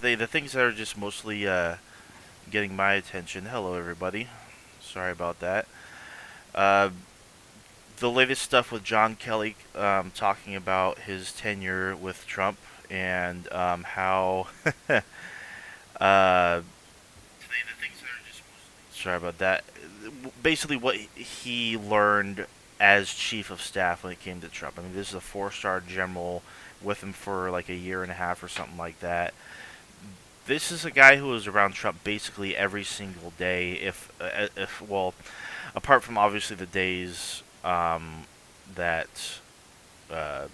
today, the things that are just mostly getting my attention. Hello, everybody. Sorry about that. Uh, the latest stuff with John Kelly talking about his tenure with Trump and how. uh, today, the things that are just mostly. Sorry about that. Basically, what he learned as chief of staff when it came to Trump. I mean, this is a four-star general with him for like a year and a half or something like that. This is a guy who was around Trump basically every single day. If well, apart from obviously the days that uh,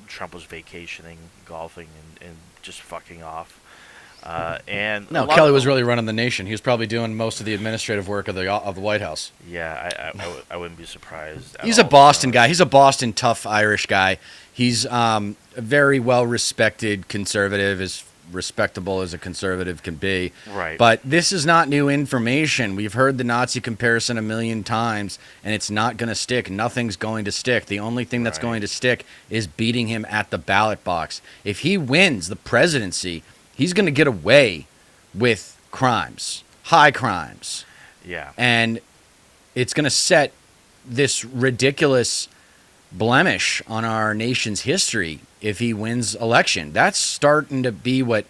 Trump was vacationing, golfing, and just fucking off. And a No, lot Kelly was of really running the nation. He was probably doing most of the administrative work of the White House. yeah, I wouldn't be surprised at He's a all, to be Boston guy. honest. He's a Boston tough Irish guy. He's a very well respected conservative, as respectable as a conservative can be. Right, But this is not new information. We've heard the Nazi comparison a million times, and it's not going to stick. Nothing's going to stick. The only thing that's right. going to stick is beating him at the ballot box. If he wins the presidency, he's going to get away with crimes, high crimes. Yeah, And it's going to set this ridiculous blemish on our nation's history if he wins election. That's starting to be what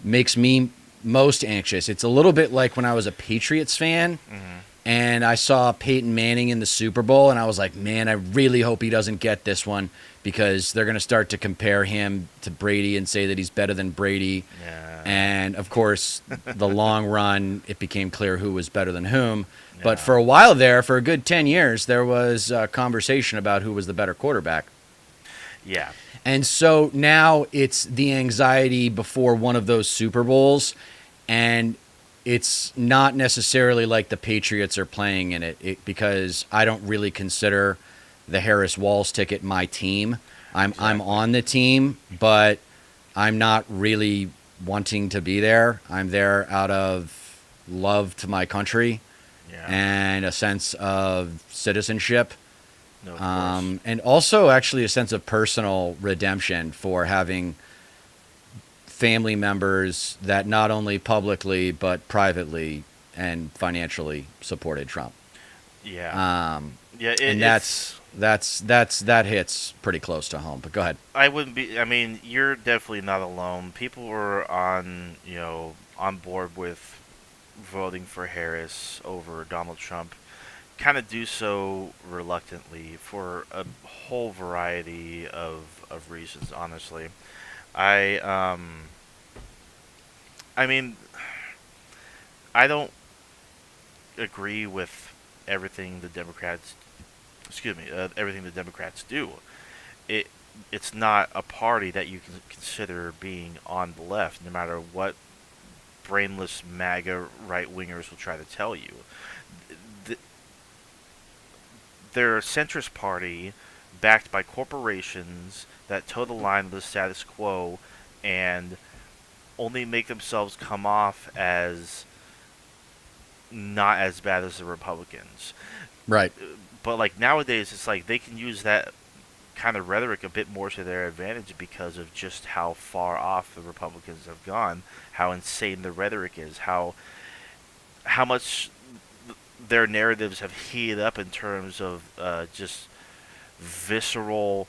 makes me most anxious. It's a little bit like when I was a Patriots fan hmm and I saw Peyton Manning in the Super Bowl and I was like, man, I really hope he doesn't get this one because they're going to start to compare him to Brady and say that he's better than Brady. yeah, And of course, the long run, it became clear who was better than whom. But yeah, for a while there, for a good 10 years, there was a conversation about who was the better quarterback. yeah, And so now it's the anxiety before one of those Super Bowls. And it's not necessarily like the Patriots are playing in because I don't really consider the Harris Walls ticket my team. I'm exactly. on the team, but I'm not really wanting to be there. I'm there out of love to my country Yeah, and a sense of citizenship, no, of course. and also actually a sense of personal redemption for having family members that not only publicly but privately and financially supported Trump. Yeah, Um, yeah. and It's that hits pretty close to home. But go ahead. I wouldn't be. I mean, you're definitely not alone. People were on board with voting for Harris over Donald Trump. Kind of do so reluctantly for a whole variety of reasons. Honestly, I I mean, I don't agree with everything the Democrats. Excuse me, everything the Democrats do. It it's not a party that you can consider being on the left, no matter what brainless MAGA right wingers will try to tell you. Th- They're a centrist party backed by corporations that toe the line with the status quo and only make themselves come off as not as bad as the Republicans. Right. But like nowadays, it's like they can use that kind of rhetoric a bit more to their advantage because of just how far off the Republicans have gone, how insane the rhetoric is, how much their narratives have heated up in terms of just visceral,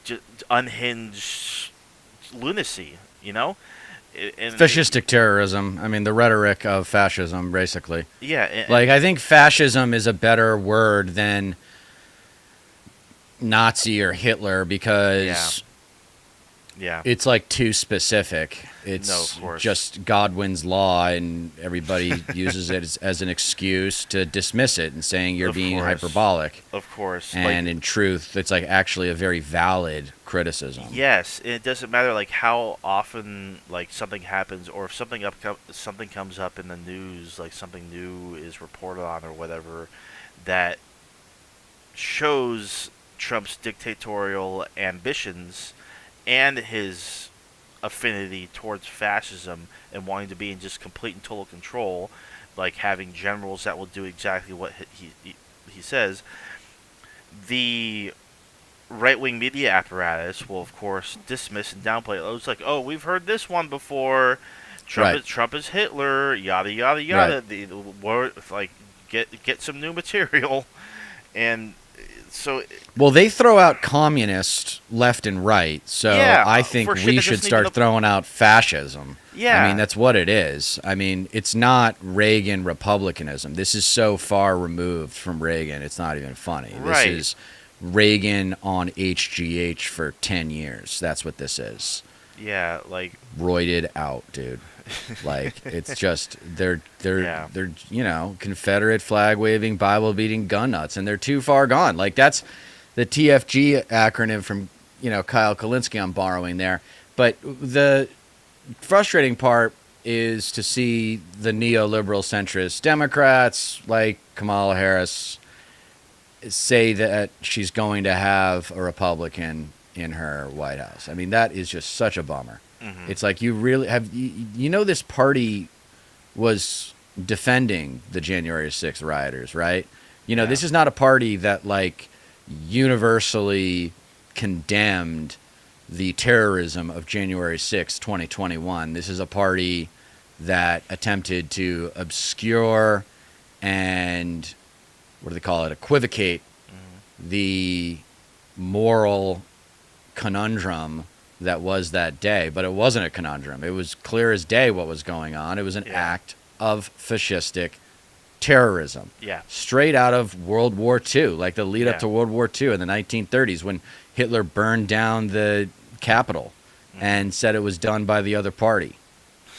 just unhinged lunacy. You know, Fascistic terrorism. I mean, the rhetoric of fascism, basically. yeah, Like, I think fascism is a better word than Nazi or Hitler yeah, because yeah. it's like too specific. No, of It's course, just Godwin's law, and everybody uses it as an excuse to dismiss it and saying you're of being course, hyperbolic. of course. Like And in truth, it's like actually a very valid criticism. yes, and it doesn't matter like how often like something happens or if something comes up in the news, like something new is reported on or whatever that shows Trump's dictatorial ambitions and his affinity towards fascism and wanting to be in just complete and total control, like having generals that will do exactly what he says. The right-wing media apparatus will, of course, dismiss and downplay it. It's like, oh, we've heard this one before. Right. Trump is Hitler. Yada yada Right. yada. The word, like, get some new material, and so Well, they throw out communist left and right, so yeah, I think for shit we that should doesn't even. start throwing out fascism. I mean, Yeah, that's what it is. I mean, it's not Reagan republicanism. This is so far removed from Reagan, it's not even funny. This right. is Reagan on HGH for 10 years. That's what this is. Yeah, like Roided out, dude. Like it's just yeah, they're Confederate flag waving, Bible beating gun nuts, and they're too far gone. Like that's the TFG acronym from Kyle Kalinske. I'm borrowing there, but the frustrating part is to see the neoliberal centrist Democrats like Kamala Harris say that she's going to have a Republican in her White House. I mean, that is just such a bummer. hmm It's like you really have, this party was defending the January 6th rioters, right? yeah, This is not a party that like universally condemned the terrorism of January 6th, 2021. This is a party that attempted to obscure and what do they call it? Equivocate hmm the moral conundrum that was that day, but it wasn't a conundrum. It was clear as day what was going on. It was an yeah, act of fascistic terrorism, yeah, straight out of World War II, like the lead up yeah, to World War II in the 1930s when Hitler burned down the Capitol hmm and said it was done by the other party,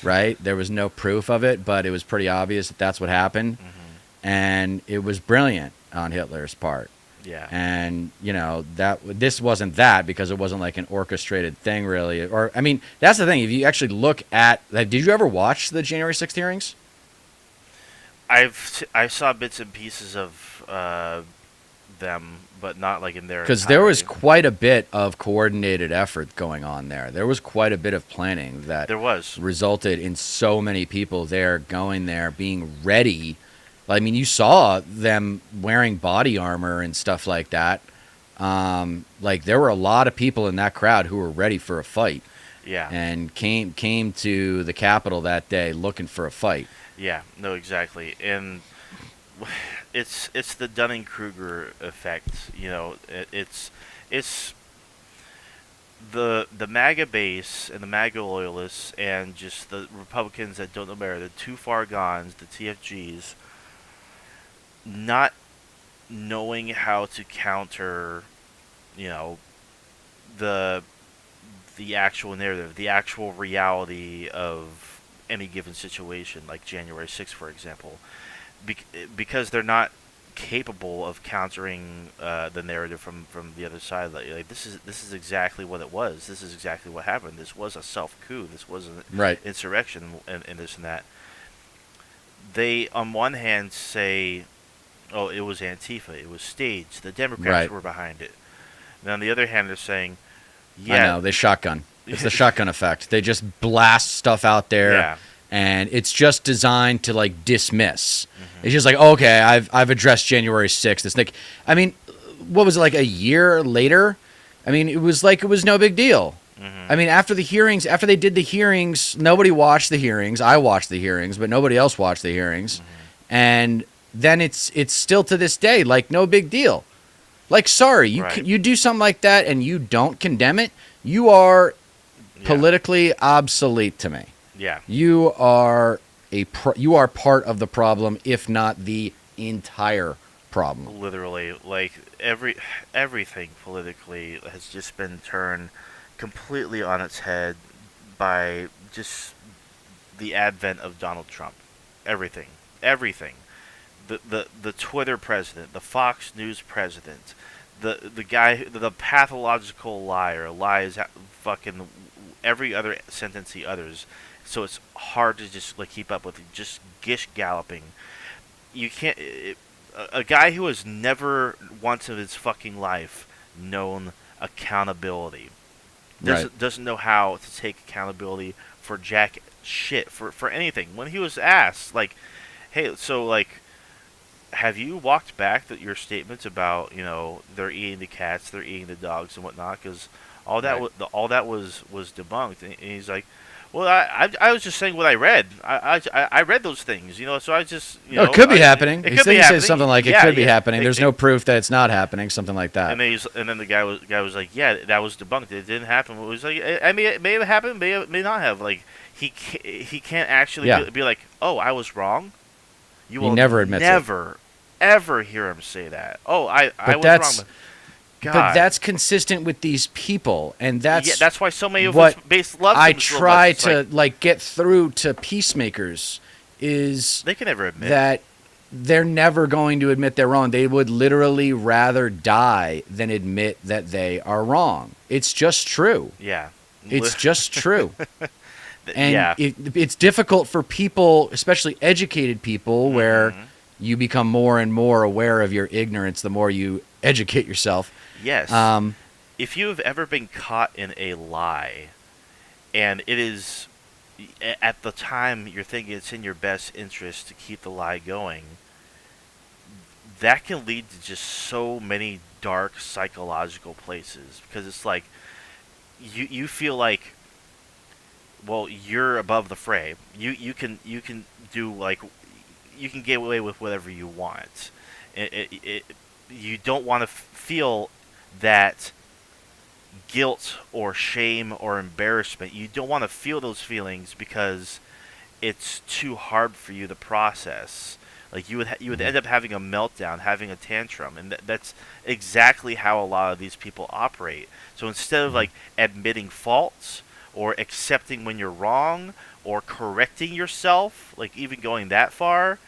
right? There was no proof of it, but it was pretty obvious that that's what happened. hmm And it was brilliant on Hitler's part. yeah. And that this wasn't that because it wasn't like an orchestrated thing really. Or I mean, that's the thing. If you actually look at, like, did you ever watch the January 6th hearings? I saw bits and pieces of them, but not like in their Because there was entirety. quite a bit of coordinated effort going on there. There was quite a bit of planning that There was. resulted in so many people there going there, being ready. I mean, you saw them wearing body armor and stuff like that. Like there were a lot of people in that crowd who were ready for a fight Yeah. and came to the Capitol that day looking for a fight. Yeah. No, exactly. And it's the Dunning Kruger effect. It's the MAGA base and the MAGA loyalists and just the Republicans that don't know better, the too far gones, the TFGs, not knowing how to counter, you know, the the actual narrative, the actual reality of any given situation, like January 6th, for example, because they're not capable of countering the narrative from the other side. Like this is exactly what it was. This is exactly what happened. This was a self coup. This was an Right. insurrection, and this and that. They, on one hand, say, "Oh, it was Antifa. It was staged. The Democrats Right. were behind it." And on the other hand, they're saying, I "Yeah, know. They shotgun. It's the shotgun effect. They just blast stuff out there, yeah, and it's just designed to like dismiss. hmm It's just like, okay, I've addressed January 6th. It's like, I mean, what was it like a year later? I mean, it was like it was no big deal. hmm I mean, after the hearings, after they did the hearings, nobody watched the hearings. I watched the hearings, but nobody else watched the hearings. hmm And then it's still to this day like no big deal. Like, sorry, right, you do something like that and you don't condemn it, you are yeah, politically obsolete to me. yeah." You are you are part of the problem, if not the entire problem. Literally, like everything politically has just been turned completely on its head by just the advent of Donald Trump. Everything, everything. The Twitter president, the Fox News president, the guy, the pathological liar, lies fucking every other sentence he utters. So it's hard to just like keep up with. Just gish galloping. You can't. A guy who has never once in his fucking life known accountability Right. doesn't know how to take accountability for jack shit for anything. When he was asked, like, hey, so like have you walked back your statements about they're eating the cats, they're eating the dogs and whatnot? Because Right. all that was debunked, and he's like, well, I was just saying what I read. I read those things, so I just No, it could be I happening. it He could said be he says happening. something like it Yeah, could be yeah. happening. There's no proof that it's not happening. Something like that. And then the guy was like, yeah, that was debunked. It didn't happen. It was like, I mean, it may have happened, may not have. Like he can't actually Yeah. be like, oh, I was wrong. You He will never admits it. never ever hear him say that. Oh, I But was wrong. that's But but God, that's consistent with these people, and yeah, that's that's why so many of his what base love I him so much. try It's like to get through to peacemakers is they can never admit. that they're never going to admit they're wrong. They would literally rather die than admit that they are wrong. It's just true. Yeah, It's just true. And yeah. it's difficult for people, especially educated people, where Mhm. you become more and more aware of your ignorance the more you educate yourself. Yes. Um, If you have ever been caught in a lie, and it is at the time you're thinking it's in your best interest to keep the lie going, that can lead to just so many dark psychological places because it's like you feel like, well, you're above the fray. You can do like you can get away with whatever you want. You don't want to feel that guilt or shame or embarrassment. You don't want to feel those feelings because it's too hard for you to process. Like you would end up having a meltdown, having a tantrum, and that's exactly how a lot of these people operate. So instead of like admitting faults or accepting when you're wrong or correcting yourself, like even going that far,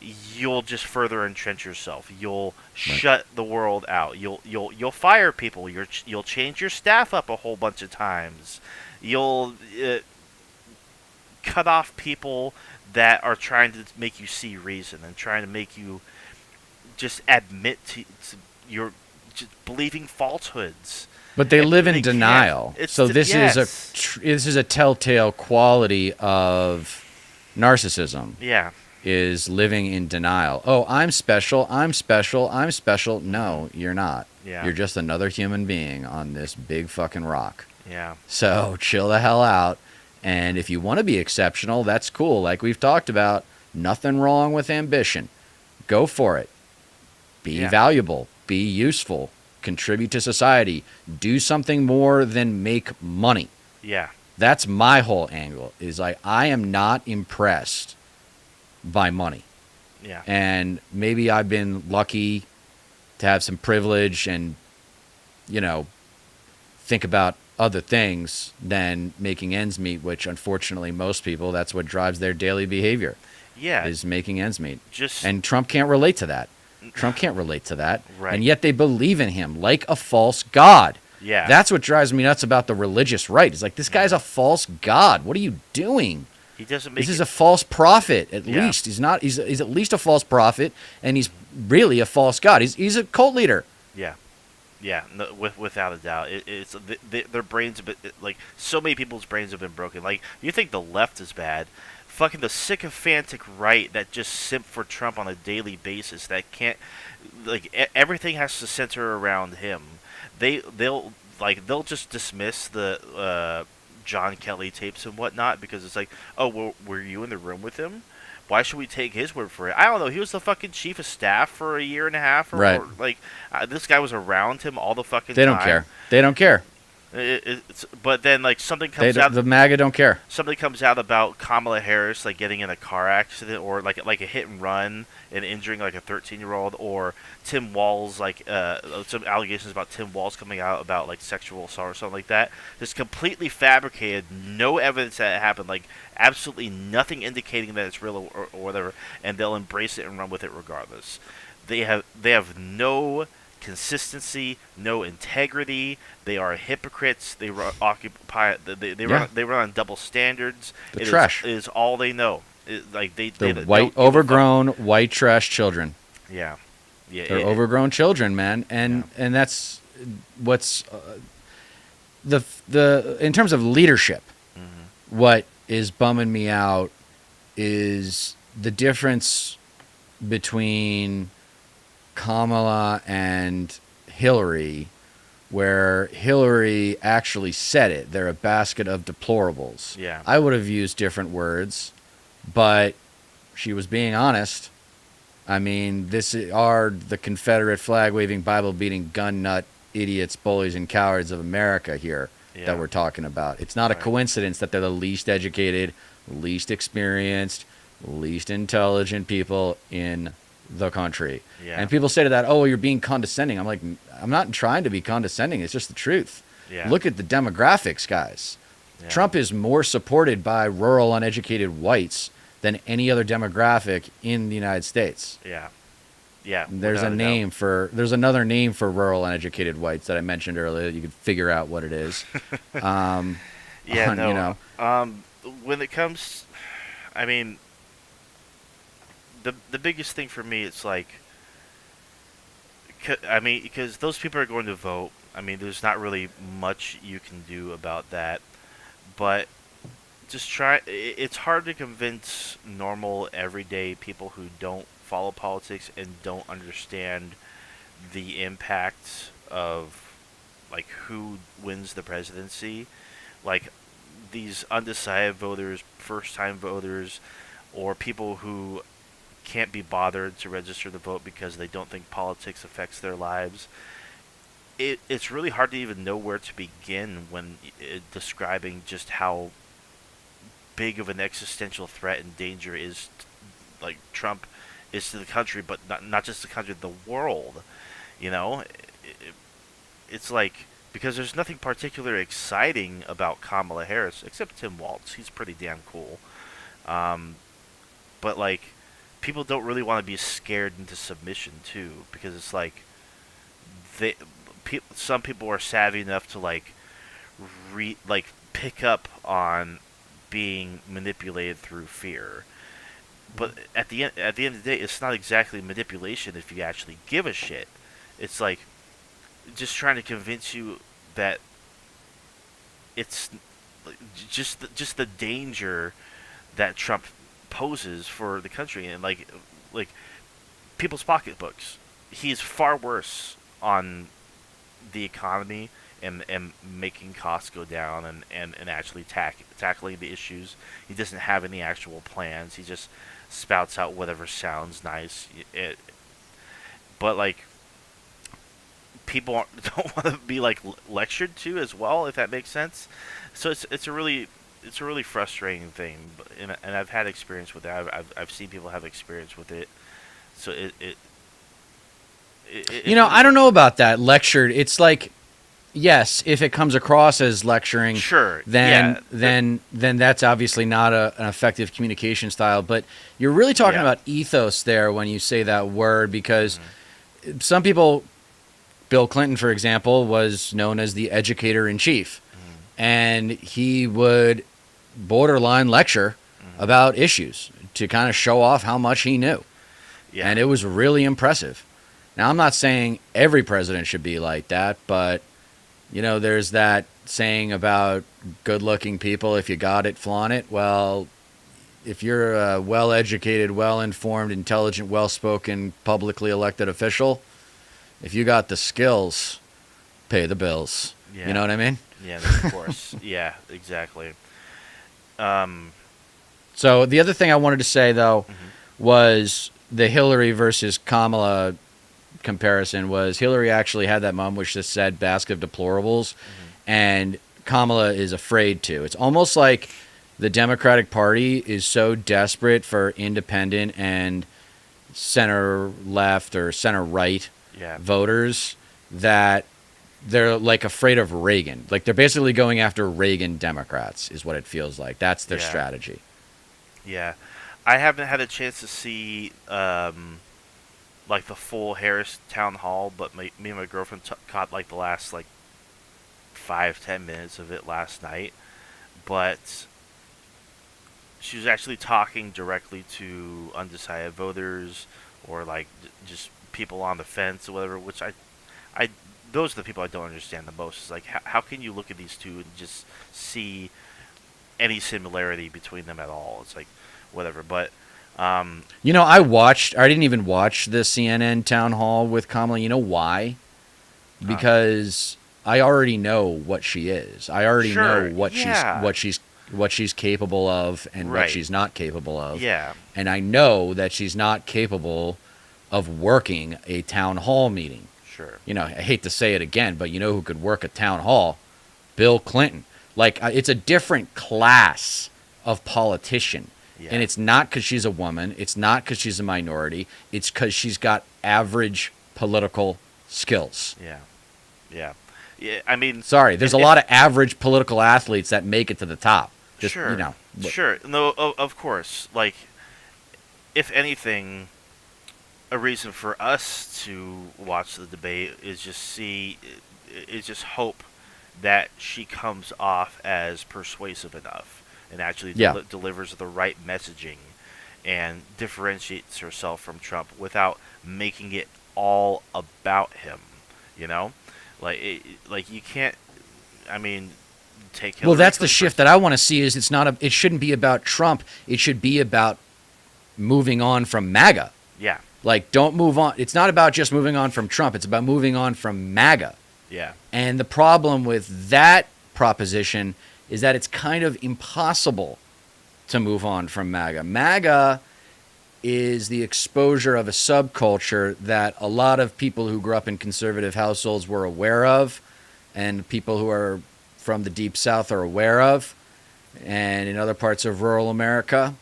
you'll just further entrench yourself. You'll right. shut the world out. You'll fire people. You'll change your staff up a whole bunch of times. You'll cut off people that are trying to make you see reason and trying to make you just admit to your just believing falsehoods. But they And live in they can't. denial. It's So this is yes, this is a telltale quality of narcissism. yeah, Is living in denial. Oh, I'm special. I'm special. I'm special. No, you're not. yeah, You're just another human being on this big fucking rock. yeah, So chill the hell out. And if you want to be exceptional, that's cool. Like we've talked about, nothing wrong with ambition. Go for it. Be yeah, valuable. Be useful. Contribute to society. Do something more than make money. yeah, That's my whole angle. Is like I am not impressed by money. yeah, And maybe I've been lucky to have some privilege and, you know, think about other things than making ends meet, which unfortunately most people, that's what drives their daily behavior yeah. is making ends meet. Just And Trump can't relate to that. Trump can't relate to that. right. And yet they believe in him like a false god. Yeah, That's what drives me nuts about the religious right. It's like, this guy's a false god. What are you doing? he doesn't make This is it. a false prophet, at Yeah. least. He's not. He's at least a false prophet, and he's really a false god. He's a cult leader. Yeah, yeah, no, without a doubt, it's their brains have been like so many people's brains have been broken. Like you think the left is bad, fucking the sycophantic right that just simp for Trump on a daily basis that can't like everything has to center around him. They'll just dismiss the John Kelly tapes and whatnot because it's like, oh, well, were you in the room with him? Why should we take his word for it? I don't know. He was the fucking chief of staff for a year and a half, Right. or like this guy was around him all the fucking They time. don't care. They don't care. But then like The MAGA don't care. something comes out about Kamala Harris like getting in a car accident or like a hit and run and injuring like a 13-year-old, or Tim Walz like some allegations about Tim Walz coming out about like sexual assault or something like that. Just completely fabricated, no evidence that it happened, like absolutely nothing indicating that it's real or whatever, and they'll embrace it and run with it regardless. They have no consistency, no integrity. They are hypocrites. They occupy. They run on double standards. The It trash. is all they know. Like The they white, don't give a fuck. overgrown, white trash children. Yeah, yeah. They're overgrown children, man, and that's what's the in terms of leadership. Mm-hmm. What is bumming me out is the difference between Kamala and Hillary, where Hillary actually said it. They're a basket of deplorables. Yeah. I would have used different words, but she was being honest. I mean, this are the Confederate flag waving, Bible beating, gun nut idiots, bullies, and cowards of America here that Yeah. we're talking about. It's not a Right. coincidence that they're the least educated, least experienced, least intelligent people in the country. Yeah. And people say to that, oh, you're being condescending. I'm like, I'm not trying to be condescending. It's just the truth. Yeah. Look at the demographics, guys. Yeah. Trump is more supported by rural, uneducated whites than any other demographic in the United States. Yeah. Yeah. There's without a a doubt. name for there's another name for rural uneducated whites that I mentioned earlier. You could figure out what it is. Yeah. No. You know, When it comes, I mean, the biggest thing for me, it's like, I mean, because those people are going to vote. I mean, there's not really much you can do about that. But just try. It's hard to convince normal, everyday people who don't follow politics and don't understand the impact of like who wins the presidency. Like these undecided voters, first-time voters, or people who can't be bothered to register to vote because they don't think politics affects their lives. It's really hard to even know where to begin when describing just how big of an existential threat and danger is like Trump is to the country, but not just the country, the world. You know, it's like because there's nothing particularly exciting about Kamala Harris except Tim Walz. He's pretty damn cool. Um, but like people don't really want to be scared into submission too because it's like they some people are savvy enough to like like pick up on being manipulated through fear. But at the end of the day, it's not exactly manipulation if you actually give a shit. It's like just trying to convince you that it's just the danger that Trump poses for the country and like people's pocketbooks. He's far worse on the economy and making costs go down and actually tackling the issues. He doesn't have any actual plans. He just spouts out whatever sounds nice. But like people don't want to be like lectured to as well, if that makes sense. So it's a really frustrating thing, and I've had experience with it. I've seen people have experience with it. So you it's know, really I don't know frustrating. about that lectured. It's like, yes, if it comes across as lecturing, Sure, then yeah, then that's obviously not an effective communication style. But you're really talking yeah, about ethos there when you say that word, because hmm some people, Bill Clinton, for example, was known as the educator in chief, hmm and he would borderline lecture hmm about issues to kind of show off how much he knew, yeah, and it was really impressive. Now, I'm not saying every president should be like that, but you know, there's that saying about good-looking people: if you got it, flaunt it. Well, if you're a well-educated, well-informed, intelligent, well-spoken, publicly elected official, if you got the skills, pay the bills. You know yeah, what I mean? yeah. Of course, yeah, exactly. Um, So the other thing I wanted to say though hmm was the Hillary versus Kamala comparison was Hillary actually had that moment which just said basket of deplorables, hmm and Kamala is afraid to. It's almost like the Democratic Party is so desperate for independent and center left or center right yeah, voters that they're like afraid of Reagan. Like they're basically going after Reagan Democrats is what it feels like. That's their yeah, strategy. yeah. I haven't had a chance to see like the full Harris town hall, but me and my girlfriend caught like the last like 5-10 minutes of it last night. But she was actually talking directly to undecided voters or like just people on the fence or whatever. Which I those are the people I don't understand the most. Is like how can you look at these two and just see any similarity between them at all? It's like whatever. But I didn't even watch the CNN town hall with Kamala. You know why? Huh. Because I already know what she is. I already know Sure. Yeah. what she's capable of and what Right. she's not capable of. Yeah. And I know that she's not capable of working a town hall meeting. Sure. I hate to say it again, but you know who could work a town hall? Bill Clinton. Like, it's a different class of politician. Yeah. And it's not because she's a woman. It's not because she's a minority. It's because she's got average political skills. Yeah. Yeah. Yeah. I mean, Sorry, there's a if, lot of average political athletes that make it to the top. Just, sure. but- Sure. No. Of course. Like, if anything, a reason for us to watch the debate is just hope that she comes off as persuasive enough and actually yeah. delivers the right messaging and differentiates herself from Trump without making it all about him. You know, like you can't. I mean, take Hillary Well, that's the Clinton shift that I want to see is it shouldn't be about Trump. It should be about moving on from MAGA. Yeah. Like, don't move on. It's not about just moving on from Trump. It's about moving on from MAGA. Yeah. And the problem with that proposition is that it's kind of impossible to move on from MAGA. MAGA is the exposure of a subculture that a lot of people who grew up in conservative households were aware of, and people who are from the Deep South are aware of, and in other parts of rural America.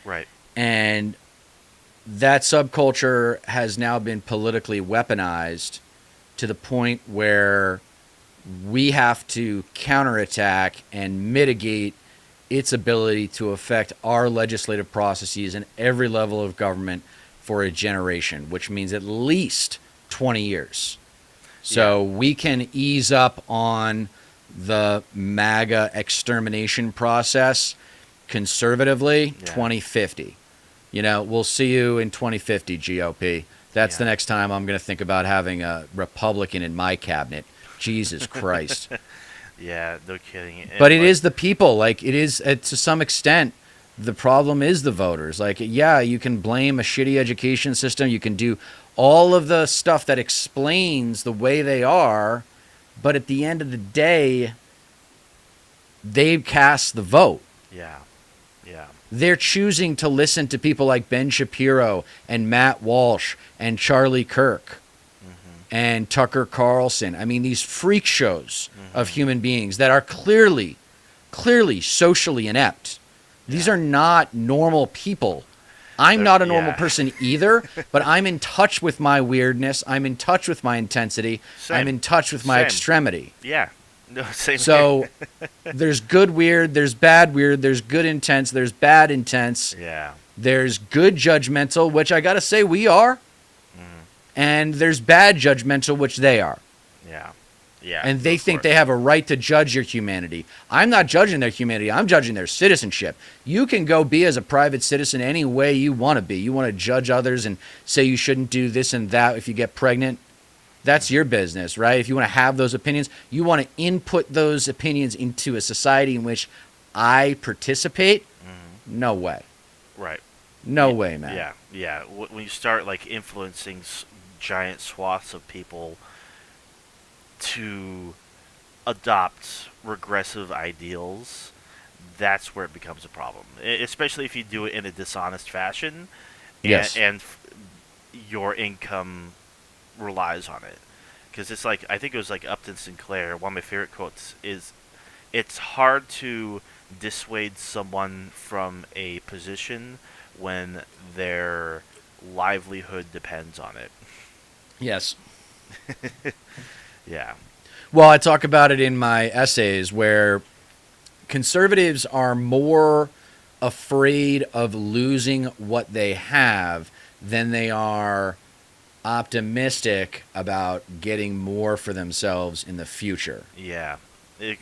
Right. And that subculture has now been politically weaponized to the point where we have to counterattack and mitigate its ability to affect our legislative processes in every level of government for a generation, which means at least 20 years. So we can ease up on the MAGA extermination process conservatively 2050. We'll see you in 2050, GOP. That's the next time I'm going to think about having a Republican in my cabinet. Jesus Christ. Yeah, no kidding. But it is the people. Like, it is, to some extent, the problem is the voters. Like, yeah, you can blame a shitty education system. You can do all of the stuff that explains the way they are. But at the end of the day, they cast the vote. Yeah. Yeah. They're choosing to listen to people like Ben Shapiro and Matt Walsh and Charlie Kirk and Tucker Carlson. I mean, these freak shows of human beings that are clearly socially inept. These are not normal people. I'm not a normal person either, but I'm in touch with my weirdness. I'm in touch with my intensity. Same. I'm in touch with my extremity. Yeah. No, same So here. there's good weird, there's bad weird, there's good intense, there's bad intense. Yeah. There's good judgmental, which I got to say we are. And there's bad judgmental, which they are. Yeah. Yeah. And they think they have a right to judge your humanity. I'm not judging their humanity. I'm judging their citizenship. You can go be as a private citizen any way you want to be. You want to judge others and say you shouldn't do this and that if you get pregnant. That's your business, right? If you want to have those opinions, you want to input those opinions into a society in which I participate. No way. Right. No way, man. Yeah. Yeah. When you start like influencing giant swaths of people to adopt regressive ideals, that's where it becomes a problem. Especially if you do it in a dishonest fashion, Yes. and your income relies on it. Because it's like, I think it was like Upton Sinclair, one of my favorite quotes is, it's hard to dissuade someone from a position when their livelihood depends on it. Yes. Yeah. Well, I talk about it in my essays where conservatives are more afraid of losing what they have than they are optimistic about getting more for themselves in the future. Yeah.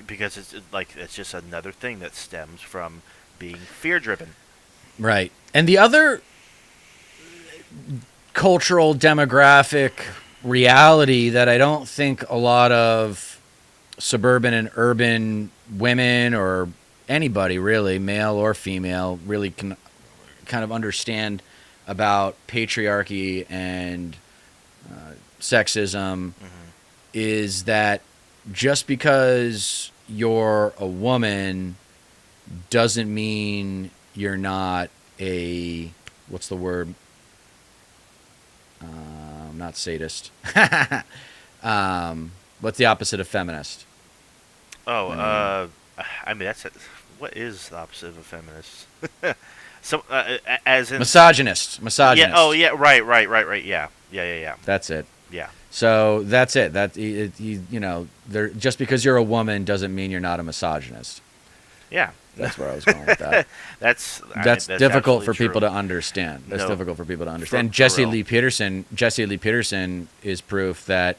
Because it's just another thing that stems from being fear-driven. Right. And the other cultural demographic reality that I don't think a lot of suburban and urban women or anybody really, male or female, really can kind of understand about patriarchy and sexism Hmm. is that just because you're a woman doesn't mean you're not a what's the word? Not sadist. What's the opposite of feminist? Oh, I mean, I mean what is the opposite of a feminist? So, as in, misogynist. yeah. Oh, Misogynist. yeah. Right. Yeah. That's it. Yeah. So that's it. You know, there just because you're a woman doesn't mean you're not a misogynist. Yeah. That's where I was going with that. I mean, That's that's difficult absolutely for people true. to understand. That's No, difficult for people to for understand. for real. Jesse Lee Peterson is proof that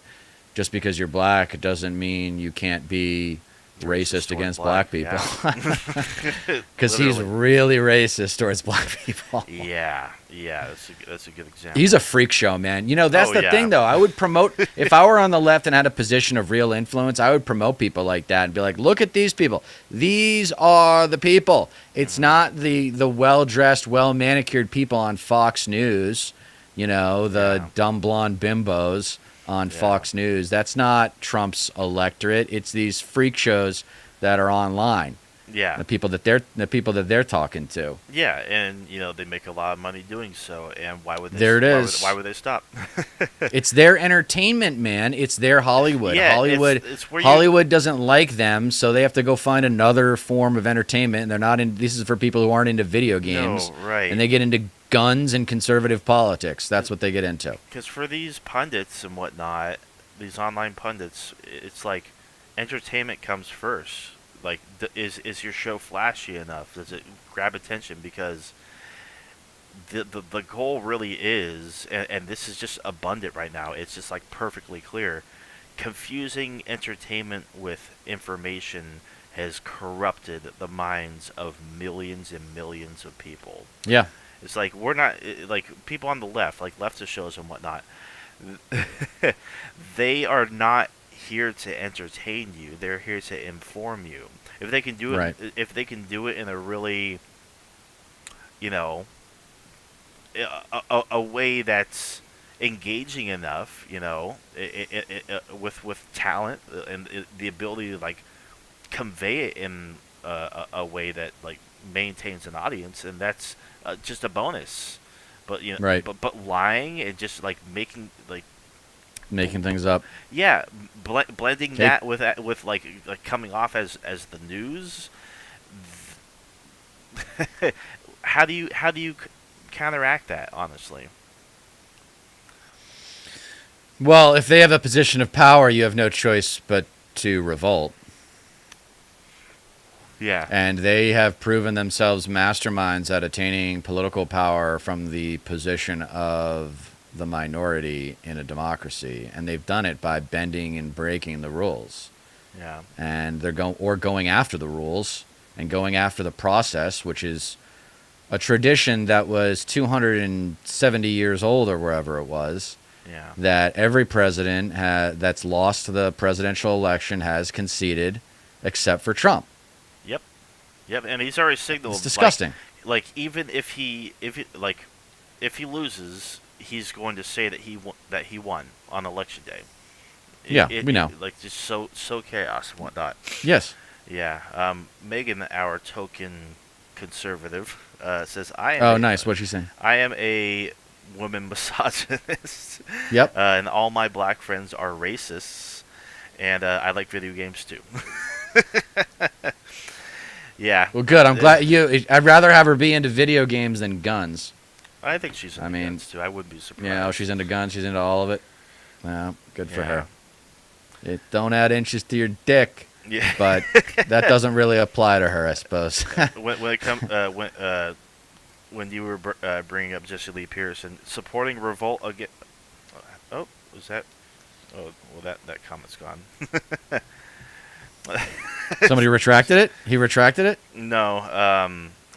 just because you're black doesn't mean you can't be Racist racist towards against black people. Yeah. Because he's Literally. really racist towards black people. Yeah. That's a good example. He's a freak show, man. You know, that's Oh the yeah. thing, though. I would promote, if I were on the left and had a position of real influence, I would promote people like that and be like, look at these people. These are the people. It's Mhm. not the well dressed, well manicured people on Fox News, you know, the Yeah. dumb blonde bimbos on Yeah. Fox News. That's not Trump's electorate. It's these freak shows that are online. Yeah. The people that they're talking to. Yeah, and they make a lot of money doing so, and There it is. why would they stop? It's their entertainment, man. It's their Hollywood. Yeah, Hollywood it's where Hollywood doesn't like them, so they have to go find another form of entertainment. And they're not in. This is for people who aren't into video games, No, right. and they get into guns and conservative politics. That's what they get into. Because for these pundits and whatnot, these online pundits, it's like entertainment comes first. Like, is your show flashy enough? Does it grab attention? Because the goal really is, and this is just abundant right now. It's just like perfectly clear. Confusing entertainment with information has corrupted the minds of millions and millions of people. Yeah, It's like we're not like people on the left, like leftist shows and whatnot. They are not here to entertain you. They're here to inform you. If they can do right. it, if they can do it in a really, you know, a way that's engaging enough, with talent and the ability to like convey it in a way that like maintains an audience, and that's just a bonus. But Right. but lying and just like making like Making things up. yeah, blending Take that with like coming off as the news. How do you counteract that? Honestly, Well, if they have a position of power, you have no choice but to revolt. yeah, And they have proven themselves masterminds at attaining political power from the position of the minority in a democracy. And they've done it by bending and breaking the rules. yeah, And they're going after the rules and going after the process, which is a tradition that was 270 years old or wherever it was, yeah. that every president that's lost the presidential election has conceded, except for Trump. Yep, yep. And he's already signaled It's disgusting. like even if he loses, he's going to say that he won on election day. Yeah, we know. Like just so chaos and whatnot. Yes. Yeah. Megan, our token conservative, says Oh, nice. What'd she say? I am a woman misogynist. Yep. And all my black friends are racists, and I like video games too. Yeah. Well, good. I'm glad you. I'd rather have her be into video games than guns. I think she's into I mean, guns too. I wouldn't be surprised. Yeah, she's into guns. She's into all of it. Well, good for Yeah. her. It don't add inches to your dick, Yeah. but that doesn't really apply to her, I suppose. when it come when you were bringing up Jesse Lee Pearson supporting revolt again. Oh, was that? Oh, well, that comment's gone. Somebody retracted it. He retracted it. No, I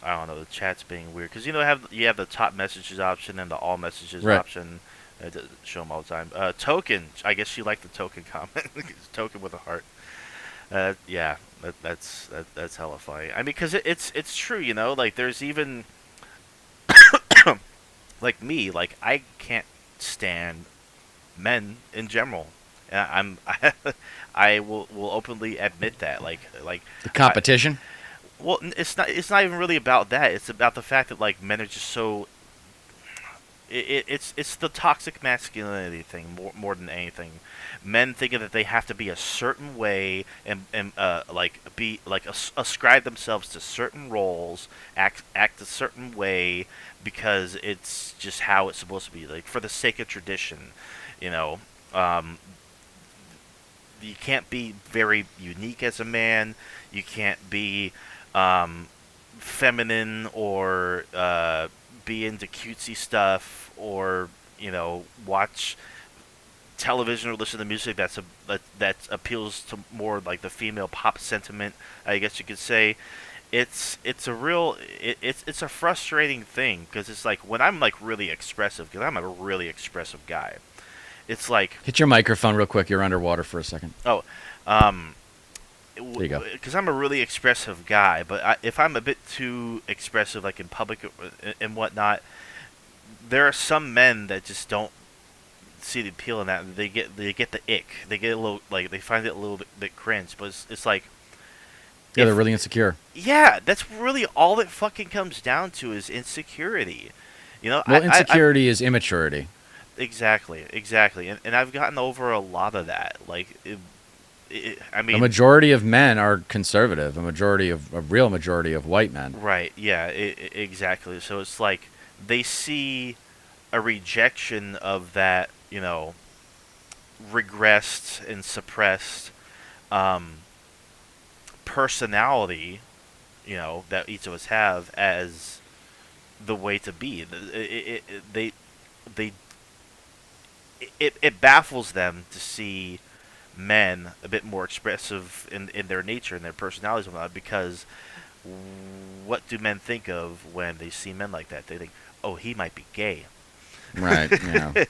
don't know. The chat's being weird because you have the top messages option and the all messages Right. option. It doesn't show them all the time. Token. I guess she liked the token comment. Token with a heart. Yeah, that's hella funny. I mean, because it's true. Like there's even like me, like I can't stand men in general. And I will openly admit that. The I competition. well, it's not even really about that. It's about the fact that like men are just so it's the toxic masculinity thing more than anything. Men thinking that they have to be a certain way and like be like ascribe themselves to certain roles, act a certain way because it's just how it's supposed to be. Like for the sake of tradition, you know. Um, you can't be very unique as a man. You can't be um, feminine or be into cutesy stuff or watch television or listen to music that appeals to more like the female pop sentiment. I guess you could say it's a real it's a frustrating thing because it's like when I'm like really expressive because I'm a really expressive guy. It's like Hit your microphone real quick. You're underwater for a second. oh um, There you go. because I'm a really expressive guy, but if I'm a bit too expressive, like in public and whatnot, there are some men that just don't see the appeal in that. They get the ick. They get a little like they find it a little bit cringe. But it's like Yeah, they're if really insecure. yeah, that's really all it fucking comes down to is insecurity. Well, I've insecurity is immaturity. exactly, and I've gotten over a lot of that. Like, I A mean, majority of men are conservative. A real majority of white men. right? Yeah, exactly. So it's like they see a rejection of that, regressed and suppressed um, personality, that each of us have as the way to be. They it baffles them to see men a bit more expressive in their nature and their personalities and whatnot because what do men think of when they see men like that? They think, oh, he might be gay. Right. Yeah.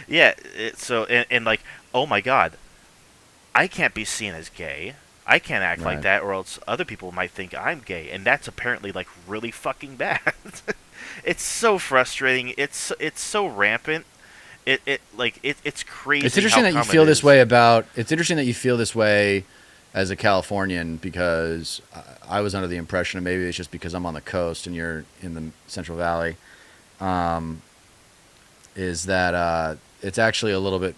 Yeah, and like, oh my god, I can't be seen as gay. I can't act like Right. that, or else other people might think I'm gay, and that's apparently like really fucking bad. It's so frustrating. It's so rampant. It's It's crazy interesting how that you common it feel this is. way about. It's interesting that you feel this way as a Californian because I was under the impression, and maybe it's just because I'm on the coast and you're in the Central Valley, um, is that it's actually a little bit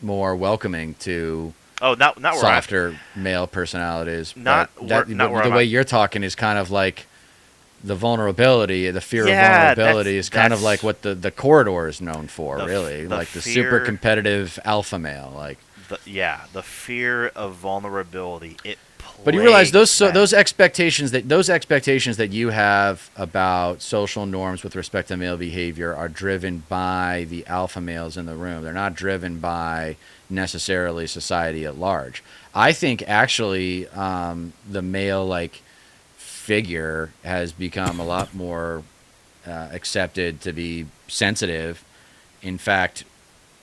more welcoming to Oh, not where I'm softer male personalities. not But where not where the I'm way at. you're talking is kind of like the vulnerability, the fear of Yeah, that's vulnerability is kind of like that's what the corridor is known for, really. the Like the super fear. competitive alpha male. Like, The fear of vulnerability. It but you realize plagues men. those expectations that you have about social norms with respect to male behavior are driven by the alpha males in the room. They're not driven by necessarily society at large. I think actually the male like figure has become a lot more accepted to be sensitive. In fact,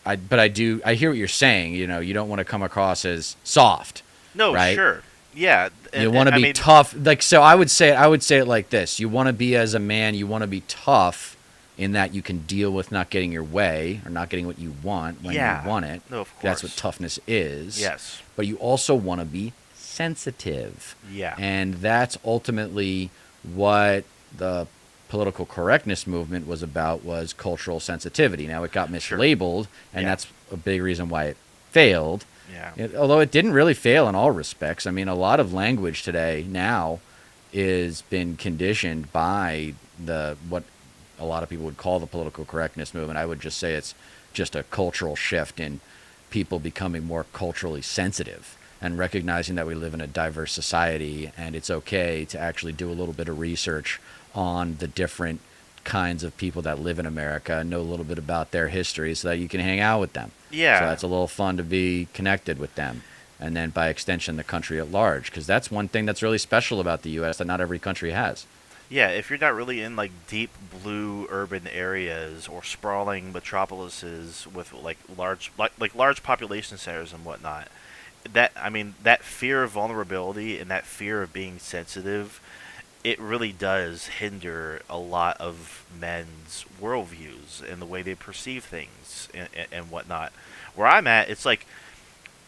I hear what you're saying. You know, you don't want to come across as soft, No, right? sure. Yeah, You want to I be mean, tough. Like, so I would say it like this. You want to be, as a man, you want to be tough in that you can deal with not getting your way or not getting what you want when you yeah. want it. No, of That's what course. toughness is. Yes. But you also want to be sensitive. Yeah. And that's ultimately what the political correctness movement was about, was cultural sensitivity. Now, it got Sure. mislabeled, and Yeah. that's a big reason why it failed. Yeah. Although it didn't really fail in all respects. I mean, a lot of language today now is been conditioned by the what a lot of people would call the political correctness movement. I would just say it's just a cultural shift in people becoming more culturally sensitive and recognizing that we live in a diverse society and it's okay to actually do a little bit of research on the different kinds of people that live in America and know a little bit about their history so that you can hang out with them. So Yeah. that's a little fun to be connected with them. And then by extension, the country at large. Because that's one thing that's really special about the U.S. that not every country has. Yeah, if you're not really in like deep blue urban areas or sprawling metropolises with like large population centers and whatnot, that I mean that fear of vulnerability and that fear of being sensitive it really does hinder a lot of men's worldviews and the way they perceive things and whatnot. Where I'm at, it's like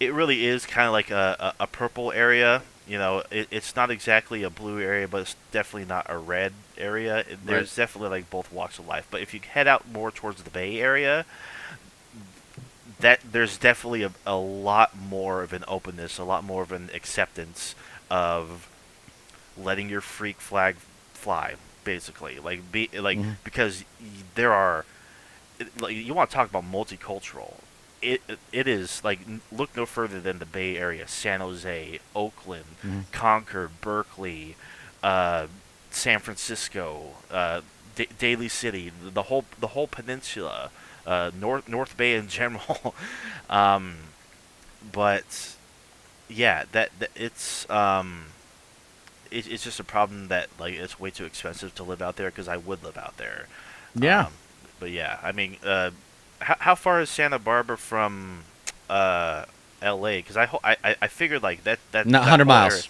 it really is kind of like a purple area. You know, it's not exactly a blue area, but it's definitely not a red area. Right. There's definitely like both walks of life. But if you head out more towards the Bay Area, that there's definitely a lot more of an openness, a lot more of an acceptance of letting your freak flag fly, basically. Like be like Hmm. because there are like you want to talk about multicultural. It is like look no further than the Bay Area, San Jose, Oakland, Hmm. Concord, Berkeley, uh, San Francisco, Daly City, the whole peninsula, North Bay in general. um, but yeah, that it's just a problem that like it's way too expensive to live out there because I would live out there. Yeah. Um, but yeah, I mean, how far is Santa Barbara from uh, L.A.? Because I figured like Not that 100 whole area. miles.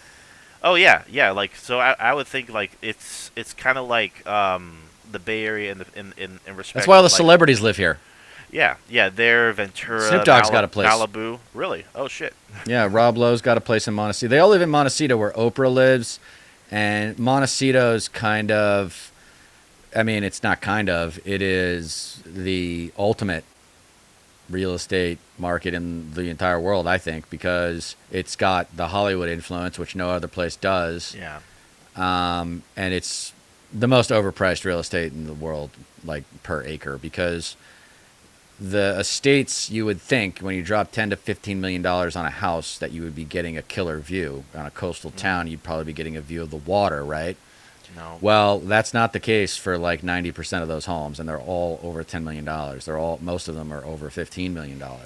Oh yeah. Like so, I would think like it's kind of like the Bay Area in That's respect why all the of like celebrities live here. yeah there Snoop Ventura, Dogg's got a place. Malibu. Really? Oh shit. Yeah, Rob Lowe's got a place in Montecito. They all live in Montecito where Oprah lives. And Montecito's kind of, I mean, it's not kind of, it is the ultimate real estate market in the entire world, I think, because it's got the Hollywood influence, which no other place does. Yeah. And it's the most overpriced real estate in the world, like per acre, because the estates you would think when you drop 10 to 15 million dollars on a house that you would be getting a killer view on a coastal Mm, town. You'd probably be getting a view of the water, right? no. Well, that's not the case for like 90% of those homes, and they're all over $10 million. They're all, most of them are over $15 million. And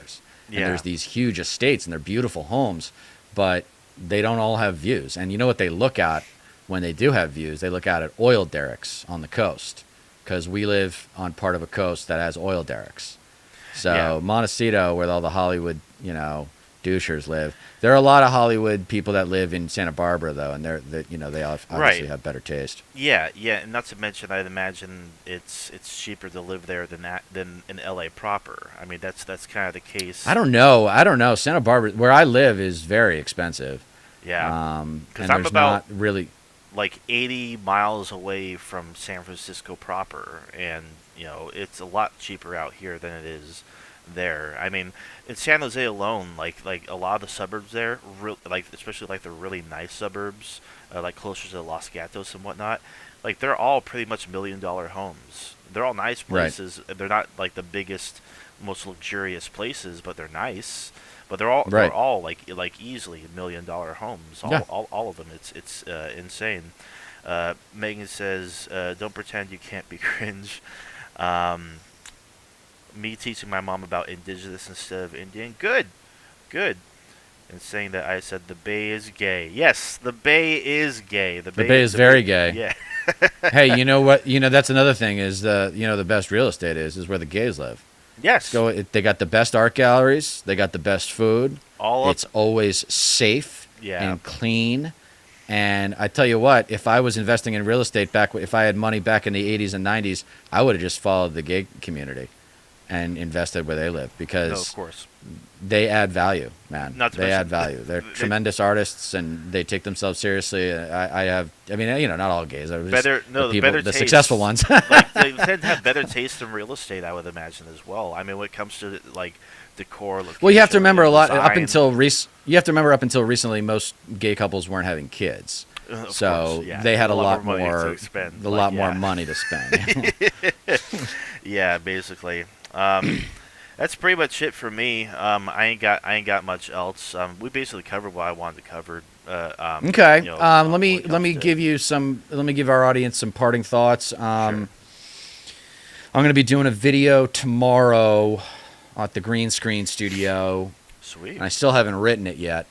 Yeah. there's these huge estates and they're beautiful homes, but they don't all have views. And you know what they look at when they do have views? They look out at oil derricks on the coast, because we live on part of a coast that has oil derricks. Yeah. So Montecito, where all the Hollywood, douchers live. There are a lot of Hollywood people that live in Santa Barbara, though, and they obviously Right. have better taste. Yeah, and not to mention, I'd imagine it's cheaper to live there than in L.A. proper. I mean, that's kind of the case. I don't know. I don't know. Santa Barbara, where I live, is very expensive, Yeah, because and I'm there's about not really. like 80 miles away from San Francisco proper, and it's a lot cheaper out here than it is there. I mean, in San Jose alone, like a lot of the suburbs there, like especially like the really nice suburbs, like closer to Los Gatos and whatnot, like they're all pretty much $1 million homes. They're all nice Right. places. They're not like the biggest, most luxurious places, but they're nice. But they're Right. all like easily $1 million homes. Yeah. All of them. It's insane. Megan says, "Don't pretend you can't be cringe." Um, Me teaching my mom about indigenous instead of Indian. Good, good. And saying that I said the Bay is gay. Yes, the Bay is gay. The Bay is very gay. Yeah. Hey, you know what? That's another thing is the best real estate is where the gays live. Yes. They got the best art galleries. They got the best food. All It's of always safe yeah. and clean. And I tell you what, if I was investing in real estate if I had money back in the 80s and 90s, I would have just followed the gay community and invested where they live, No, of because course. they add value, man. Not to They mention add value. They're they- tremendous artists, and they take themselves seriously. I mean, not all gays. I was better no the people, better the taste. successful ones. Like they tend to have better taste in real estate, I would imagine as well. I mean, when it comes to like decor, Well, you have to location, remember a lot design. you have to remember up until recently, most gay couples weren't having kids, Of so course, yeah. they had a lot money more, to expend. a Like, lot more yeah. money to spend. Yeah, basically. That's pretty much it for me. I ain't got much else. We basically covered what I wanted to cover. Okay, let when me it let comes me to- give you some. Let me give our audience some parting thoughts. Sure. I'm going to be doing a video tomorrow at the Green Screen Studio, Sweet. and I still haven't written it yet.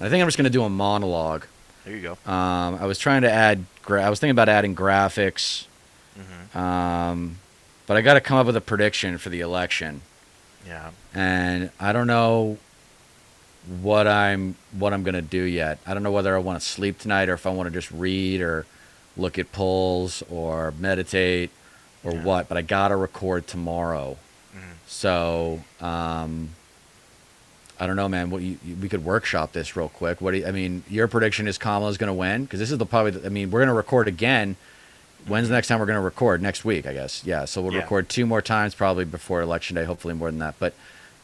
I think I'm just going to do a monologue. There you go. I was trying to add. I was thinking about adding graphics, Hmm. but I got to come up with a prediction for the election, Yeah. and I don't know what I'm going to do yet. I don't know whether I want to sleep tonight or if I want to just read or look at polls or meditate or Yeah. what, but I gotta record tomorrow. Mhm. So I don't know, man. We could workshop this real quick. I mean, your prediction is Kamala's going to win because this is I mean, we're going to record again. When's the next time we're going to record? Next week, I guess. Yeah. So we'll Yeah. record 2 more times probably before Election Day. Hopefully more than that. But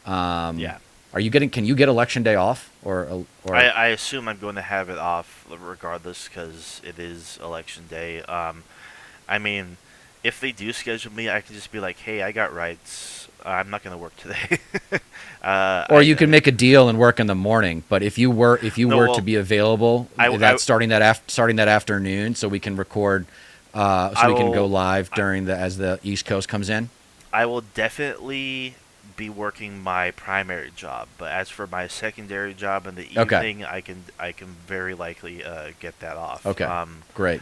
Yeah. are you getting? Can you get Election Day off or? I assume I'm going to have it off regardless because it is election day. I mean, if they do schedule me, I can just be like, "Hey, I got rights. I'm not going to work today." Or you could make a deal and work in the morning. But if you were No, to well, be available, I starting that afternoon, so we can record, so we can go live during as the East Coast comes in. I will definitely be working my primary job, but as for my secondary job in the Okay. evening, I can very likely get that off. Okay. Great.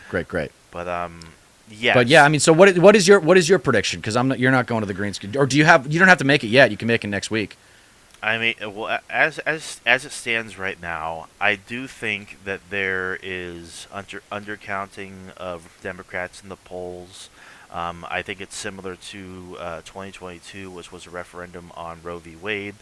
But yes. But yeah, I mean, so what is your prediction? Because you're not going to the green screen, or you don't have to make it yet. You can make it next week. I mean, well, as it stands right now, I do think that there is undercounting of Democrats in the polls. I think it's similar to 2022, which was a referendum on Roe v. Wade.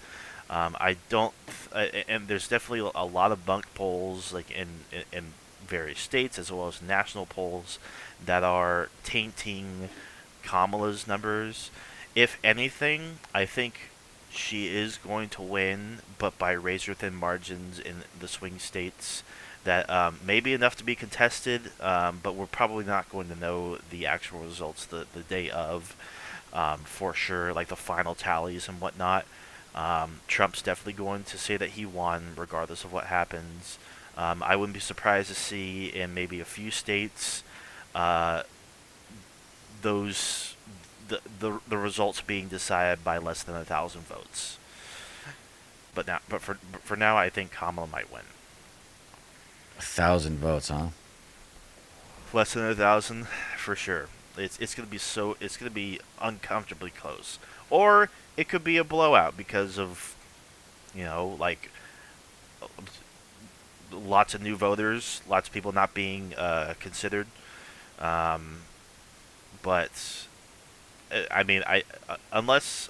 I don't, and there's definitely a lot of bunk polls, like in various states as well as national polls, that are tainting Kamala's numbers. If anything, I think she is going to win, but by razor thin margins in the swing states that may be enough to be contested, but we're probably not going to know the actual results the day of, for sure, like the final tallies and whatnot. Trump's definitely going to say that he won, regardless of what happens. I wouldn't be surprised to see in maybe a few states uh, those the results being decided by less than 1,000 votes. But for now, I think Kamala might win. 1,000 votes, huh? Less than 1,000, for sure. It's gonna be uncomfortably close, or it could be a blowout because of like lots of new voters, lots of people not being considered. Um, but I mean, unless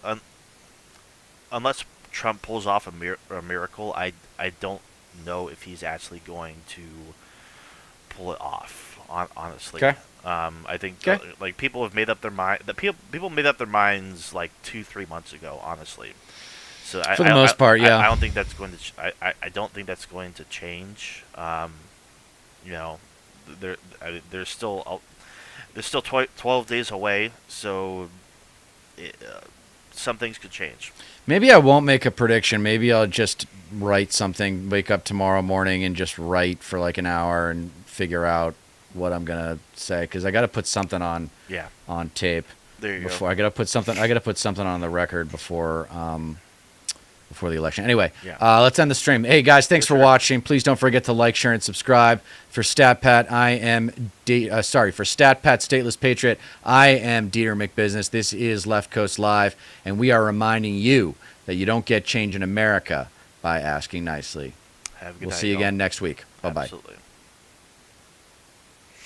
Trump pulls off a miracle, I don't know if he's actually going to pull it off. Honestly, Okay. I think Okay. like people have made up their mind. The people made up their minds like 2-3 months ago. Honestly, so For the most part, yeah. I don't think that's going to. I don't think that's going to change. You know, there there's still 12 days away, so some things could change. Maybe I won't make a prediction. Maybe I'll just write something, wake up tomorrow morning and just write for like an hour and figure out what I'm gonna say because I got to put something Yeah, on tape there you before go. I got to put something. I got to put something on the record before the election. Anyway, Yeah. let's end the stream. Hey guys, thanks for sure. watching. Please don't forget to like, share, and subscribe. For StatPat, for StatPat Stateless Patriot, I am Dieter McBusiness. This is Left Coast Live, and we are reminding you that you don't get change in America by asking nicely. Have a good We'll night, see you y'all. again next week. Bye bye. Absolutely.